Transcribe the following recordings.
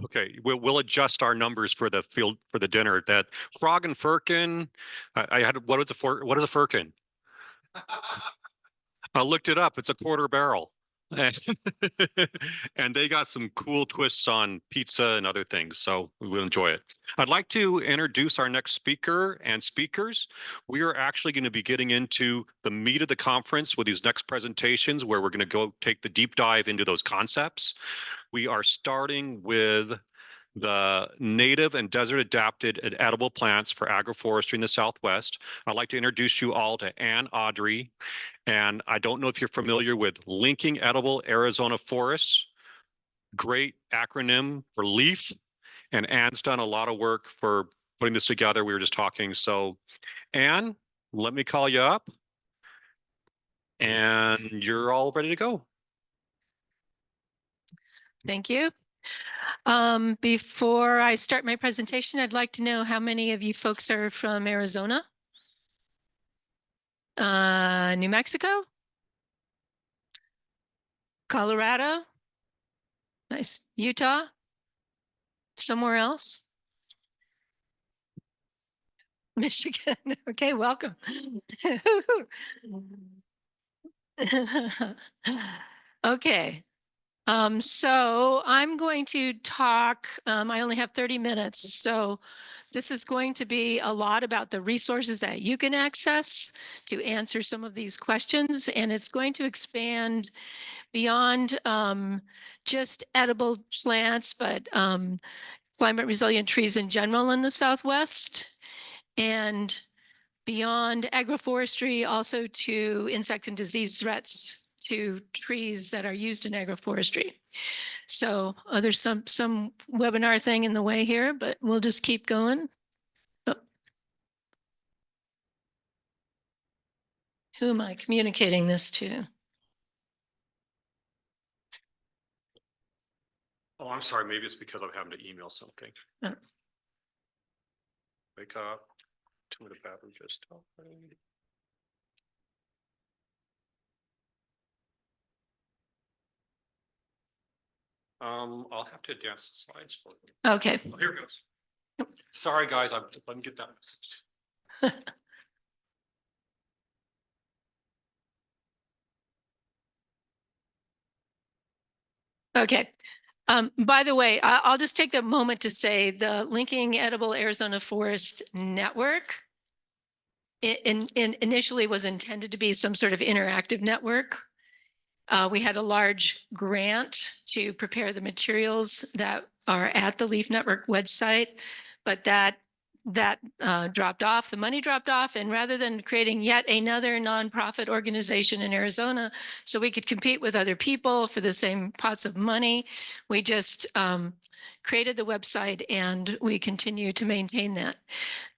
Okay, we'll adjust our numbers for the field for the dinner. That frog and firkin. I had what is a firkin? I looked it up. It's a quarter barrel. And they got some cool twists on pizza and other things, so we will enjoy it. I'd like to introduce our next speaker and speakers. We are actually going to be getting into the meat of the conference with these next presentations, where we're going to go take the deep dive into those concepts. We are starting with the native and desert adapted and edible plants for agroforestry in the Southwest. I'd like to introduce you all to Audrey. And I don't know if you're familiar with Linking Edible Arizona Forests. Great acronym for LEAF. And Anne's done a lot of work for putting this together. We were just talking. So Anne, let me call you up. And you're all ready to go. Thank you. Before I start my presentation, I'd like to know how many of you folks are from Arizona? New Mexico? Colorado? Nice. Utah? Somewhere else? Michigan. Okay, welcome. Okay. So I'm going to talk, I only have 30 minutes, so this is going to be a lot about the resources that you can access to answer some of these questions, and it's going to expand beyond just edible plants, but climate resilient trees in general in the Southwest, and beyond agroforestry also to insect and disease threats to trees that are used in agroforestry. So there's some webinar thing in the way here, but we'll just keep going. Oh. Who am I communicating this to? Oh, I'm sorry. Maybe it's because I'm having to email something. Oh. Wake up. Too many battery just. I'll have to advance the slides for you. Okay. Oh, here it goes. Sorry, guys. Let me get that message. Okay. By the way, I'll just take the moment to say the Linking Edible Arizona Forest Network initially was intended to be some sort of interactive network. We had a large grant to prepare the materials that are at the Leaf Network website, but that dropped off, the money dropped off, and rather than creating yet another nonprofit organization in Arizona so we could compete with other people for the same pots of money, we just created the website and we continue to maintain that.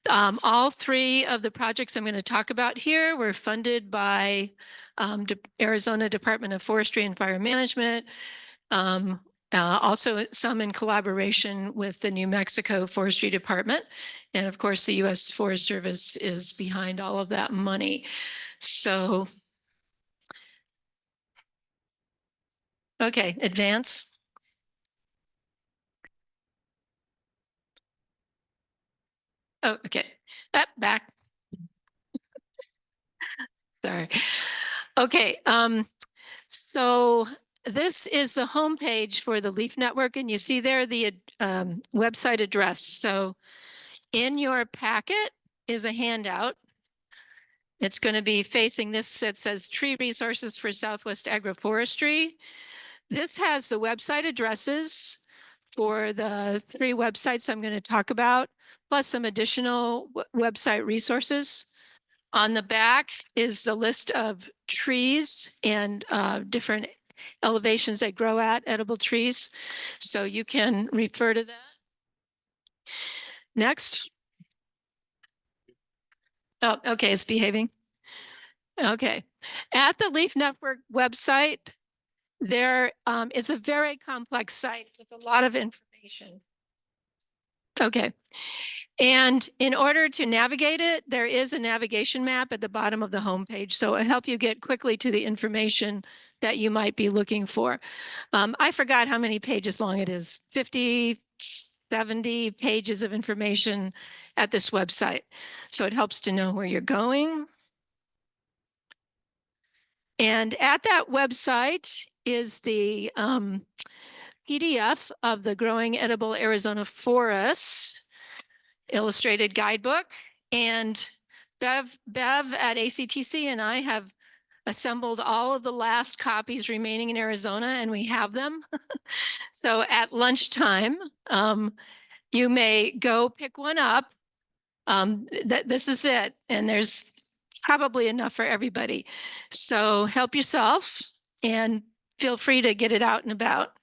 All three of the projects I'm going to talk about here were funded by Arizona Department of Forestry and Fire Management, also some in collaboration with the New Mexico Forestry Department. And of course, the U.S. Forest Service is behind all of that money. So, okay, advance. Oh, okay, back. Sorry. Okay, so this is the homepage for the Leaf Network, and you see there the website address. So in your packet is a handout. It's going to be facing this. It says Tree Resources for Southwest Agroforestry. This has the website addresses for the three websites I'm going to talk about, plus some additional website resources. On the back is the list of trees and different elevations they grow at, edible trees. So you can refer to that. Next. Oh, okay, it's behaving. Okay. At the Leaf Network website, there is a very complex site with a lot of information. Okay. And in order to navigate it, there is a navigation map at the bottom of the homepage. So it'll help you get quickly to the information that you might be looking for. I forgot how many pages long it is, 50, 70 pages of information at this website. So it helps to know where you're going. And at that website is the PDF of the Growing Edible Arizona Forest illustrated guidebook. And Bev at ACTC and I have assembled all of the last copies remaining in Arizona, and we have them. So at lunchtime, you may go pick one up. This is it, and there's probably enough for everybody. So help yourself and feel free to get it out and about.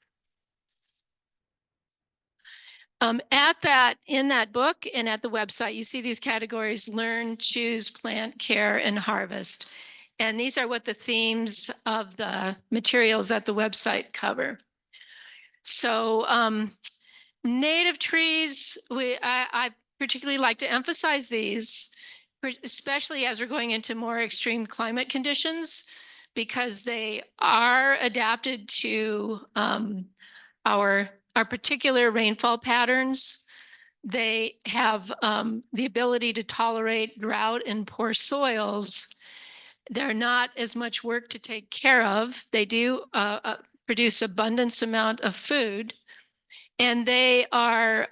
In that book and at the website, you see these categories: learn, choose, plant, care, and harvest. And these are what the themes of the materials at the website cover. So native trees, I particularly like to emphasize these, especially as we're going into more extreme climate conditions, because they are adapted to our particular rainfall patterns. They have the ability to tolerate drought and poor soils. They're not as much work to take care of. They do produce abundance amount of food, and they are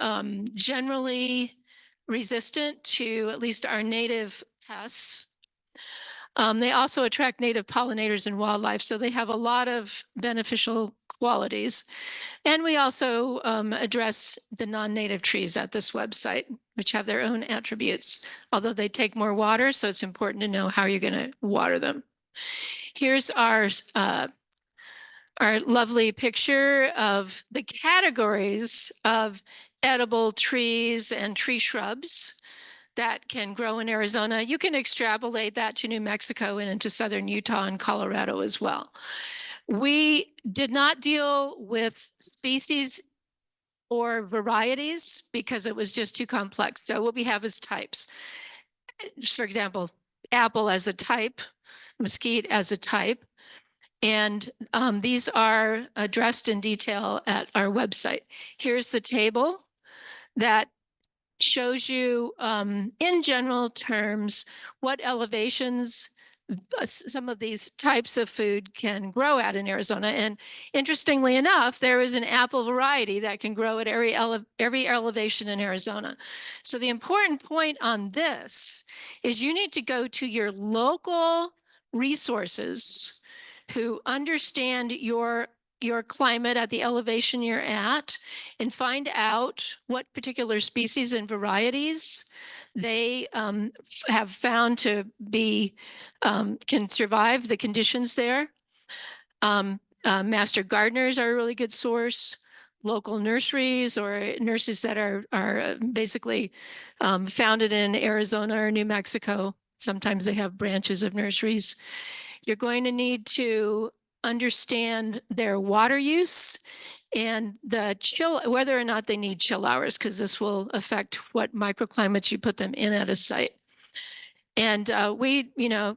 generally resistant to at least our native pests. They also attract native pollinators and wildlife, so they have a lot of beneficial qualities. And we also address the non-native trees at this website, which have their own attributes, although they take more water, so it's important to know how you're going to water them. Here's our lovely picture of the categories of edible trees and tree shrubs that can grow in Arizona. You can extrapolate that to New Mexico and into southern Utah and Colorado as well. We did not deal with species or varieties because it was just too complex. So what we have is types. For example, apple as a type, mesquite as a type. And these are addressed in detail at our website. Here's the table that shows you in general terms what elevations some of these types of food can grow at in Arizona. And interestingly enough, there is an apple variety that can grow at every elevation in Arizona. So the important point on this is you need to go to your local resources who understand your climate at the elevation you're at, and find out what particular species and varieties they have found to be can survive the conditions there. Master gardeners are a really good source. Local nurseries or nurseries that are basically founded in Arizona or New Mexico. Sometimes they have branches of nurseries. You're going to need to understand their water use and the chill, whether or not they need chill hours, because this will affect what microclimates you put them in at a site. And we,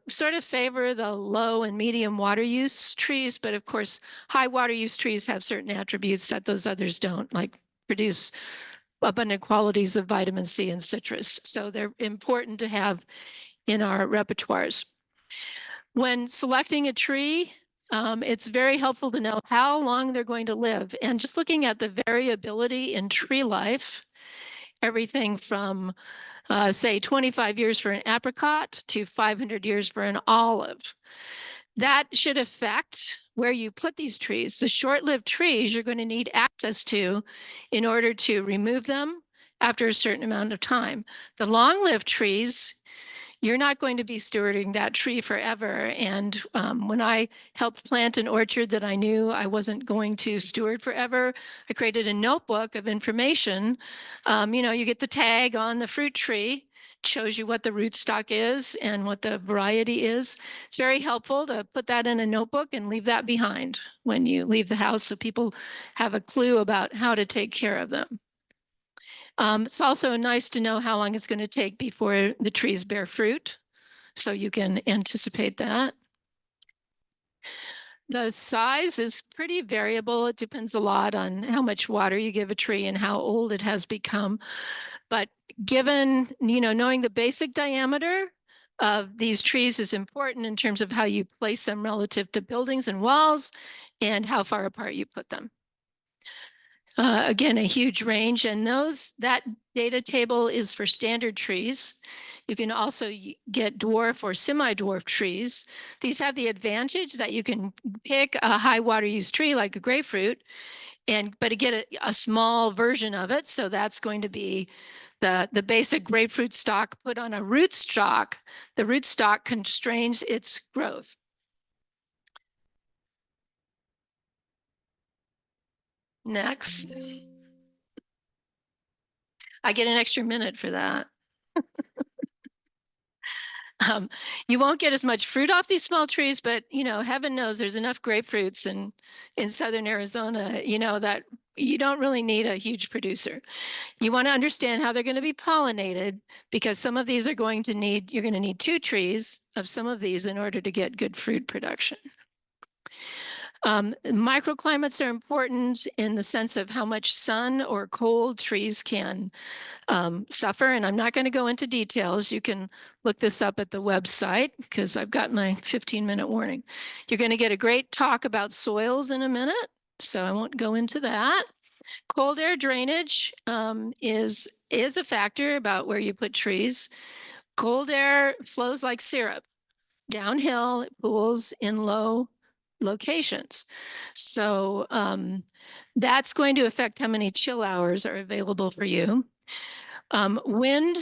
sort of favor the low and medium water use trees, but of course, high water use trees have certain attributes that those others don't, like produce abundant qualities of vitamin C and citrus. So they're important to have in our repertoires. When selecting a tree, it's very helpful to know how long they're going to live. And just looking at the variability in tree life, everything from, say, 25 years for an apricot to 500 years for an olive. That should affect where you put these trees. The short-lived trees you're going to need access to in order to remove them after a certain amount of time. The long-lived trees, you're not going to be stewarding that tree forever. And when I helped plant an orchard that I knew I wasn't going to steward forever, I created a notebook of information. You get the tag on the fruit tree, shows you what the rootstock is and what the variety is. It's very helpful to put that in a notebook and leave that behind when you leave the house so people have a clue about how to take care of them. It's also nice to know how long it's going to take before the trees bear fruit, so you can anticipate that. The size is pretty variable. It depends a lot on how much water you give a tree and how old it has become. But given, knowing the basic diameter of these trees is important in terms of how you place them relative to buildings and walls and how far apart you put them. Again, a huge range, and that data table is for standard trees. You can also get dwarf or semi-dwarf trees. These have the advantage that you can pick a high water use tree like a grapefruit, but get a small version of it. So that's going to be the basic grapefruit stalk put on a root stock. The root stock constrains its growth. Next. I get an extra minute for that. You won't get as much fruit off these small trees, but heaven knows there's enough grapefruits in southern Arizona, that you don't really need a huge producer. You want to understand how they're going to be pollinated, because some of these you're going to need 2 trees of some of these in order to get good fruit production. Microclimates are important in the sense of how much sun or cold trees can suffer. And I'm not going to go into details. You can look this up at the website because I've got my 15-minute warning. You're going to get a great talk about soils in a minute, so I won't go into that. Cold air drainage is a factor about where you put trees. Cold air flows like syrup. Downhill, it pools in low locations. So that's going to affect how many chill hours are available for you. Wind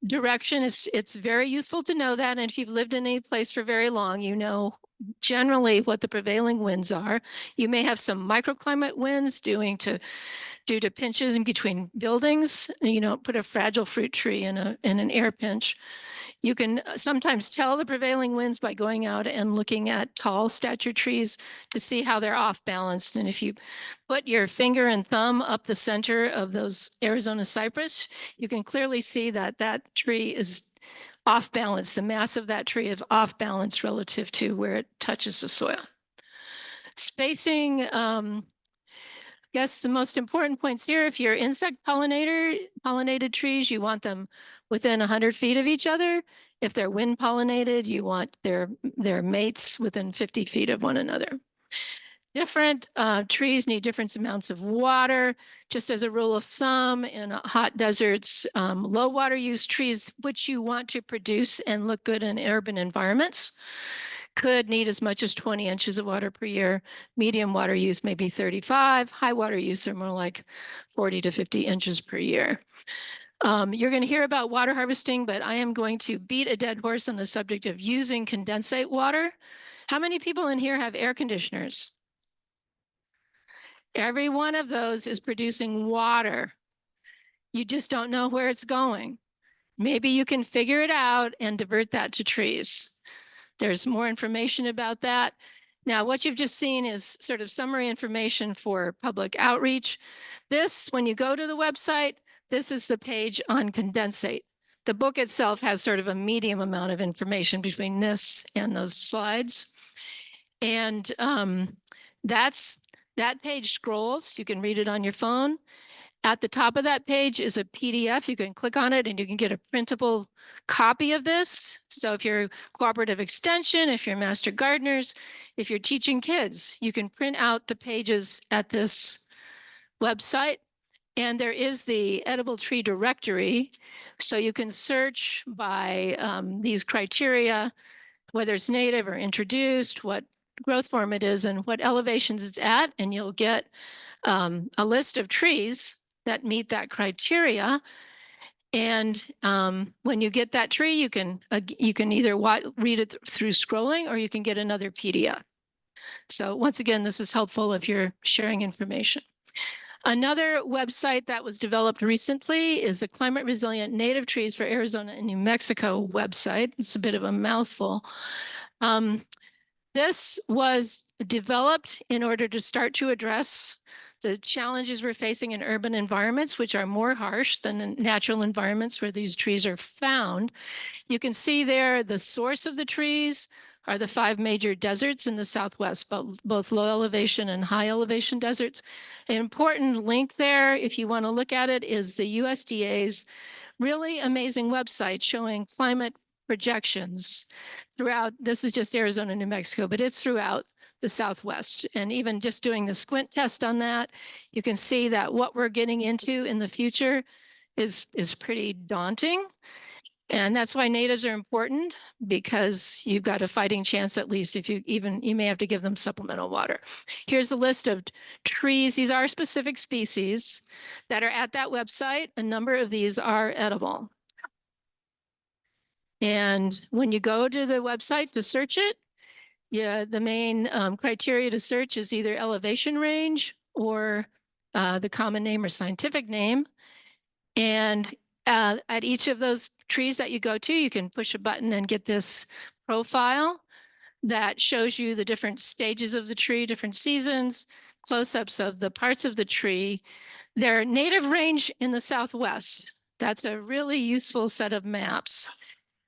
direction it's very useful to know that. And if you've lived in any place for very long, you know generally what the prevailing winds are. You may have some microclimate winds due to pinches in between buildings. You don't put a fragile fruit tree in an air pinch. You can sometimes tell the prevailing winds by going out and looking at tall stature trees to see how they're off balanced. And if you put your finger and thumb up the center of those Arizona cypress, you can clearly see that that tree is off balance. The mass of that tree is off balance relative to where it touches the soil. Spacing, I guess the most important points here, if you're insect pollinated trees, you want them within 100 feet of each other. If they're wind pollinated, you want their mates within 50 feet of one another. Different trees need different amounts of water. Just as a rule of thumb, in hot deserts, low water use trees, which you want to produce and look good in urban environments, could need as much as 20 inches of water per year. Medium water use may be 35. High water use are more like 40 to 50 inches per year. You're going to hear about water harvesting, but I am going to beat a dead horse on the subject of using condensate water. How many people in here have air conditioners? Every one of those is producing water. You just don't know where it's going. Maybe you can figure it out and divert that to trees. There's more information about that. Now, what you've just seen is sort of summary information for public outreach. This, when you go to the website, this is the page on condensate. The book itself has sort of a medium amount of information between this and those slides. And that page scrolls. You can read it on your phone. At the top of that page is a PDF. You can click on it and you can get a printable copy of this. So if you're cooperative extension, if you're master gardeners, if you're teaching kids, you can print out the pages at this website. And there is the edible tree directory. So you can search by these criteria, whether it's native or introduced, what growth form it is, and what elevations it's at. And you'll get a list of trees that meet that criteria. And when you get that tree, you can either read it through scrolling or you can get another PDF. So once again, this is helpful if you're sharing information. Another website that was developed recently is the Climate Resilient Native Trees for Arizona and New Mexico website. It's a bit of a mouthful. This was developed in order to start to address the challenges we're facing in urban environments, which are more harsh than the natural environments where these trees are found. You can see there the source of the trees, are the 5 major deserts in the Southwest, both low elevation and high elevation deserts. An important link there, if you want to look at it, is the USDA's really amazing website showing climate projections throughout. This is just Arizona, New Mexico, but it's throughout the Southwest. And even just doing the squint test on that, you can see that what we're getting into in the future is pretty daunting. And that's why natives are important, because you've got a fighting chance, at least if you may have to give them supplemental water. Here's a list of trees. These are specific species that are at that website. A number of these are edible. And when you go to the website to search it, the main criteria to search is either elevation range or the common name or scientific name. And at each of those trees that you go to, you can push a button and get this profile that shows you the different stages of the tree, different seasons, close-ups of the parts of the tree, their native range in the Southwest. That's a really useful set of maps.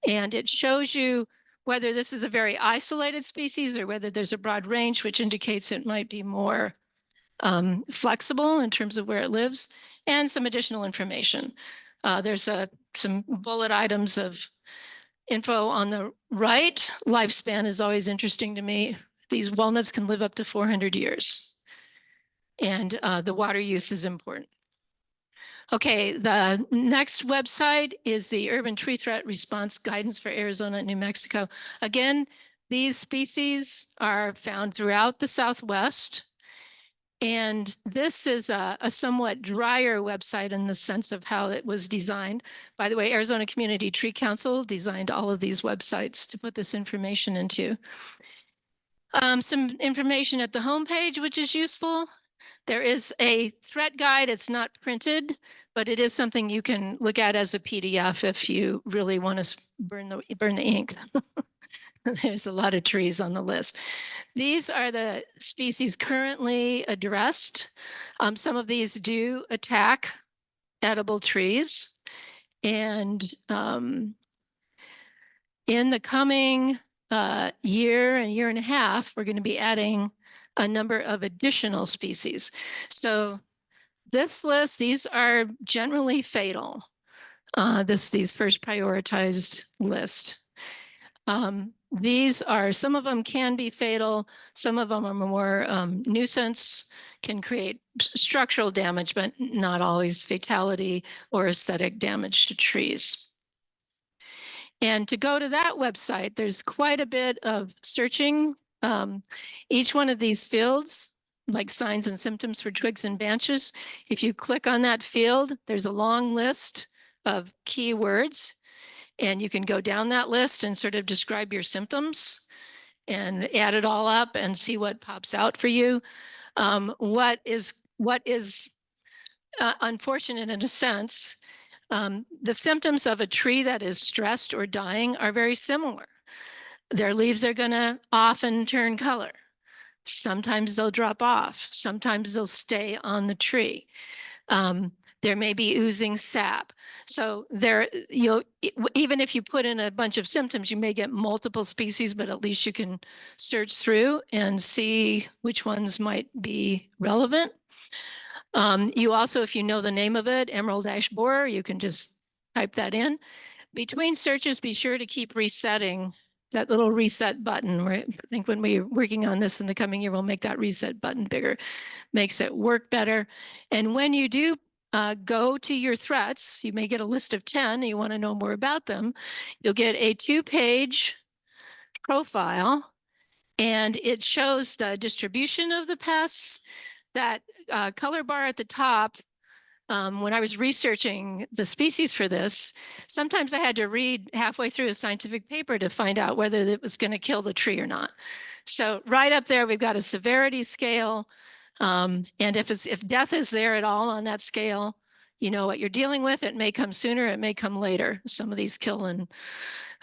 And it shows you whether this is a very isolated species or whether there's a broad range, which indicates it might be more flexible in terms of where it lives, and some additional information. There's some bullet items of info on the right. Lifespan is always interesting to me. These walnuts can live up to 400 years. And the water use is important. Okay, the next website is the Urban Tree Threat Response Guidance for Arizona and New Mexico. Again, these species are found throughout the Southwest. And this is a somewhat drier website in the sense of how it was designed. By the way, Arizona Community Tree Council designed all of these websites to put this information into. Some information at the homepage, which is useful. There is a threat guide. It's not printed, but it is something you can look at as a PDF if you really want to burn the ink. There's a lot of trees on the list. These are the species currently addressed. Some of these do attack edible trees. And in the coming year and a half, we're going to be adding a number of additional species. So this list, these are generally fatal. These first prioritized list. These are, some of them can be fatal. Some of them are more nuisance, can create structural damage, but not always fatality or aesthetic damage to trees. And to go to that website, there's quite a bit of searching. Each one of these fields, like signs and symptoms for twigs and branches, if you click on that field, there's a long list of keywords. And you can go down that list and sort of describe your symptoms and add it all up and see what pops out for you. What is unfortunate in a sense, the symptoms of a tree that is stressed or dying are very similar. Their leaves are going to often turn color. Sometimes they'll drop off. Sometimes they'll stay on the tree. There may be oozing sap. So even if you put in a bunch of symptoms, you may get multiple species, but at least you can search through and see which ones might be relevant. You also, if you know the name of it, emerald ash borer, you can just type that in. Between searches, be sure to keep resetting that little reset button. Where I think when we're working on this in the coming year, we'll make that reset button bigger, makes it work better. And when you do go to your threats, you may get a list of 10 and you want to know more about them. You'll get a 2-page profile and it shows the distribution of the pests. That color bar at the top, when I was researching the species for this, sometimes I had to read halfway through a scientific paper to find out whether it was going to kill the tree or not. So right up there, we've got a severity scale. And if death is there at all on that scale, you know what you're dealing with. It may come sooner, it may come later. Some of these kill in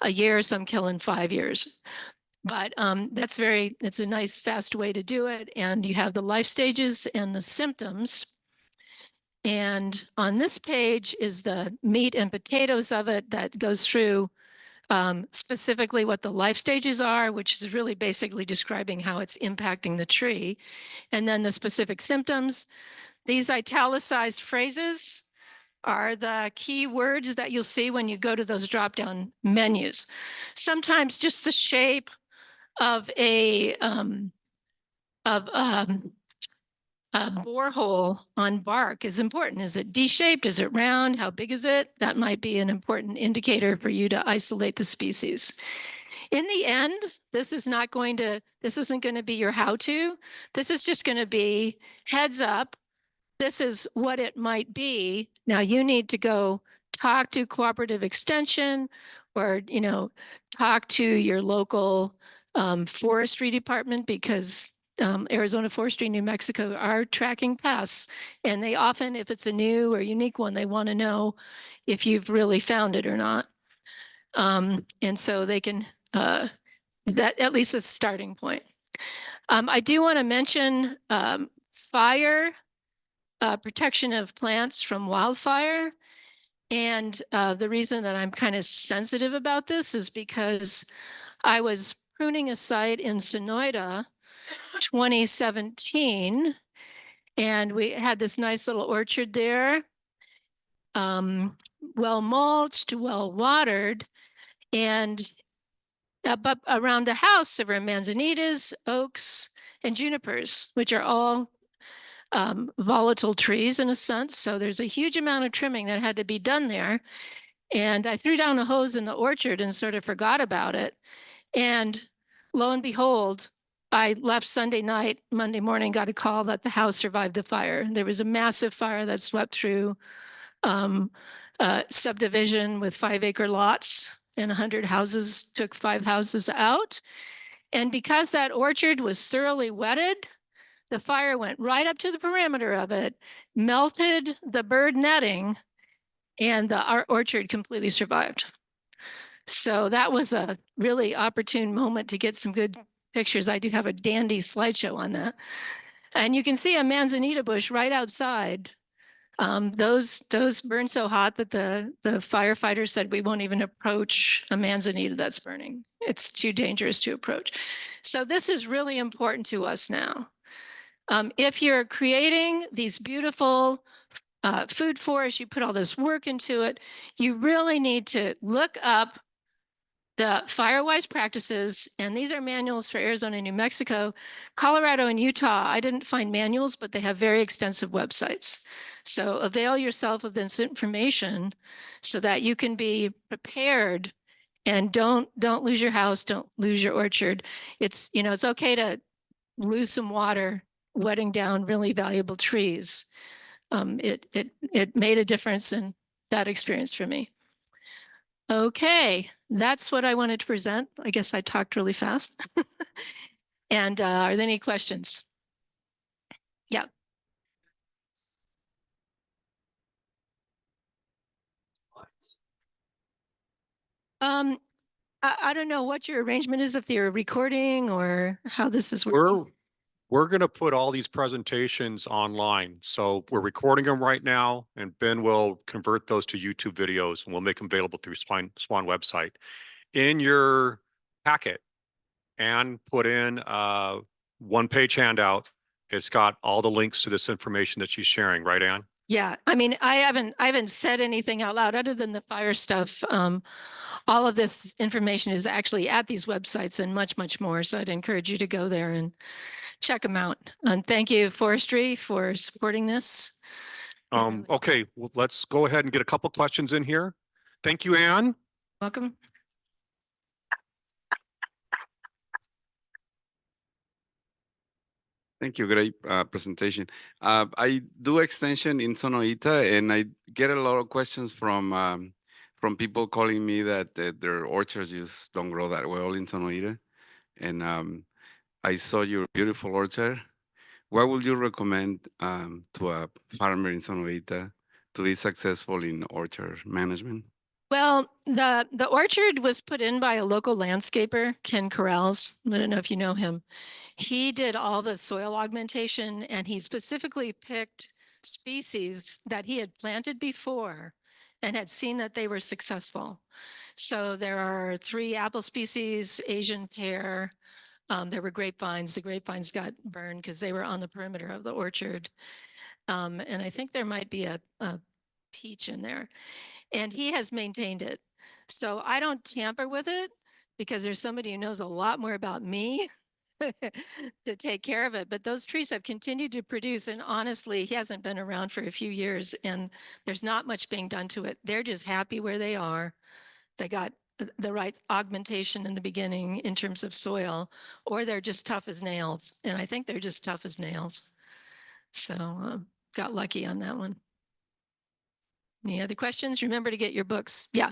a year, some kill in 5 years. But it's a nice fast way to do it. And you have the life stages and the symptoms. And on this page is the meat and potatoes of it that goes through specifically what the life stages are, which is really basically describing how it's impacting the tree, and then the specific symptoms. These italicized phrases are the key words that you'll see when you go to those drop-down menus. Sometimes just the shape of a borehole on bark is important. Is it D-shaped? Is it round? How big is it? That might be an important indicator for you to isolate the species. In the end, this isn't going to be your how-to. This is just going to be heads up. This is what it might be. Now you need to go talk to cooperative extension, or, talk to your local forestry department, because Arizona Forestry, New Mexico are tracking pests, and they often, if it's a new or unique one, they want to know if you've really found it or not. And so they can, that at least is a starting point. I do want to mention fire, protection of plants from wildfire. And the reason that I'm kind of sensitive about this is because I was pruning a site in Sonoyta 2017, and we had this nice little orchard there, well mulched, well watered, and but around the house there were manzanitas, oaks, and junipers, which are all volatile trees in a sense. So there's a huge amount of trimming that had to be done there. And I threw down a hose in the orchard and sort of forgot about it. And lo and behold, I left Sunday night, Monday morning, got a call that the house survived the fire. There was a massive fire that swept through subdivision with 5-acre lots, and 100 houses, took 5 houses out. And because that orchard was thoroughly wetted, the fire went right up to the perimeter of it, melted the bird netting, and our orchard completely survived. So that was a really opportune moment to get some good pictures. I do have a dandy slideshow on that. And you can see a manzanita bush right outside. Those burned so hot that the firefighters said we won't even approach a manzanita that's burning. It's too dangerous to approach. So this is really important to us now. If you're creating these beautiful food forests, you put all this work into it, you really need to look up the FireWise practices, and these are manuals for Arizona and New Mexico. Colorado and Utah, I didn't find manuals, but they have very extensive websites. So avail yourself of this information so that you can be prepared, and don't lose your house, don't lose your orchard. It's okay to lose some water wetting down really valuable trees. It made a difference in that experience for me. Okay, that's what I wanted to present. I guess I talked really fast. And are there any questions? Yeah. I don't know what your arrangement is, if you're recording or how this is working. We're going to put all these presentations online. So we're recording them right now, and Ben will convert those to YouTube videos, and we'll make them available through SWAAN website. In your packet, and put in a one-page handout. It's got all the links to this information that she's sharing, right, Ann? Yeah, I mean, I haven't said anything out loud other than the fire stuff. All of this information is actually at these websites and much, much more. So I'd encourage you to go there and check them out. And thank you, Forestry, for supporting this. Okay, well, let's go ahead and get a couple questions in here. Thank you, Ann. Welcome. Thank you. Great presentation. I do extension in Sonoyta, and I get a lot of questions from people calling me that their orchards just don't grow that well in Sonoyta. And I saw your beautiful orchard. What would you recommend to a farmer in Sonoyta to be successful in orchard management? Well, the orchard was put in by a local landscaper, Ken Corrals. I don't know if you know him. He did all the soil augmentation, and he specifically picked species that he had planted before and had seen that they were successful. So there are 3 apple species, Asian pear. There were grapevines. The grapevines got burned because they were on the perimeter of the orchard. And I think there might be a peach in there. And he has maintained it. So I don't tamper with it because there's somebody who knows a lot more about me to take care of it. But those trees have continued to produce. And honestly, he hasn't been around for a few years and there's not much being done to it. They're just happy where they are. They got the right augmentation in the beginning in terms of soil, or they're just tough as nails. And I think they're just tough as nails. So got lucky on that one. Any other questions? Remember to get your books. Yeah.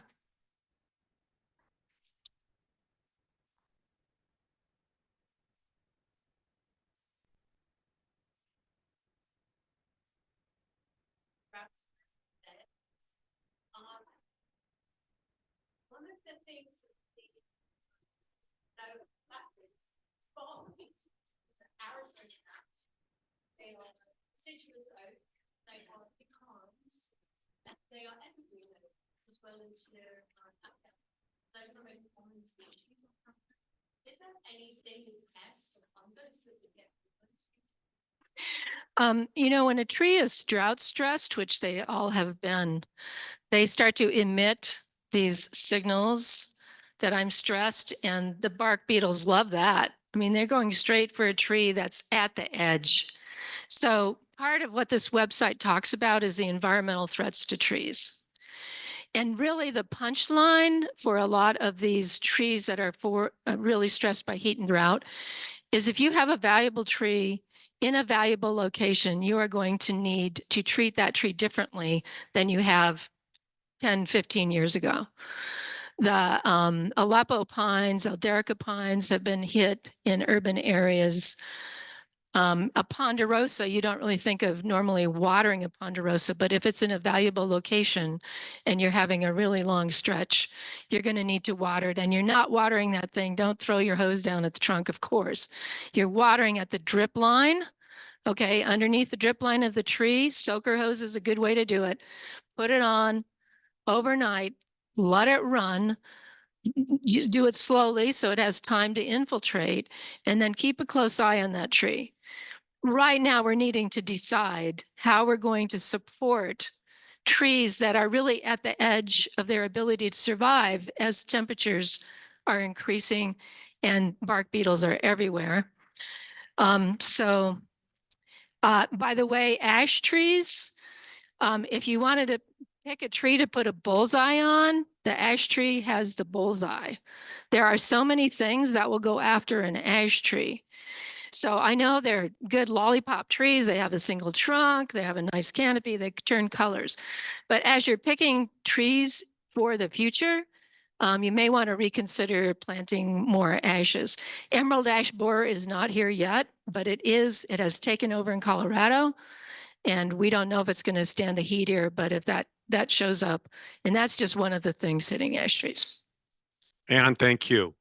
One of the things that ARCSA, they are deciduous oak, they are pecans, they are evergreen oak, as well as your those are the most common species. Is there any single pest or fungus that would get You know, when a tree is drought stressed, which they all have been, they start to emit these signals that I'm stressed, and the bark beetles love that. I mean, they're going straight for a tree that's at the edge. So part of what this website talks about is the environmental threats to trees. And really the punchline for a lot of these trees that are really stressed by heat and drought is if you have a valuable tree in a valuable location, you are going to need to treat that tree differently than you have 10, 15 years ago. The Aleppo pines, Alderica pines have been hit in urban areas. A ponderosa, you don't really think of normally watering a ponderosa, but if it's in a valuable location and you're having a really long stretch, you're going to need to water it. And you're not watering that thing. Don't throw your hose down its trunk, of course. You're watering at the drip line. Okay, underneath the drip line of the tree. Soaker hose is a good way to do it. Put it on overnight, let it run. You do it slowly so it has time to infiltrate, and then keep a close eye on that tree. Right now, we're needing to decide how we're going to support trees that are really at the edge of their ability to survive as temperatures are increasing and bark beetles are everywhere. By the way, ash trees, if you wanted to pick a tree to put a bullseye on, the ash tree has the bullseye. There are so many things that will go after an ash tree. So I know they're good lollipop trees. They have a single trunk. They have a nice canopy. They turn colors. But as you're picking trees for the future, you may want to reconsider planting more ashes. Emerald ash borer is not here yet, but it has taken over in Colorado. And we don't know if it's going to stand the heat here, but if that shows up, and that's just one of the things hitting ash trees. And thank you.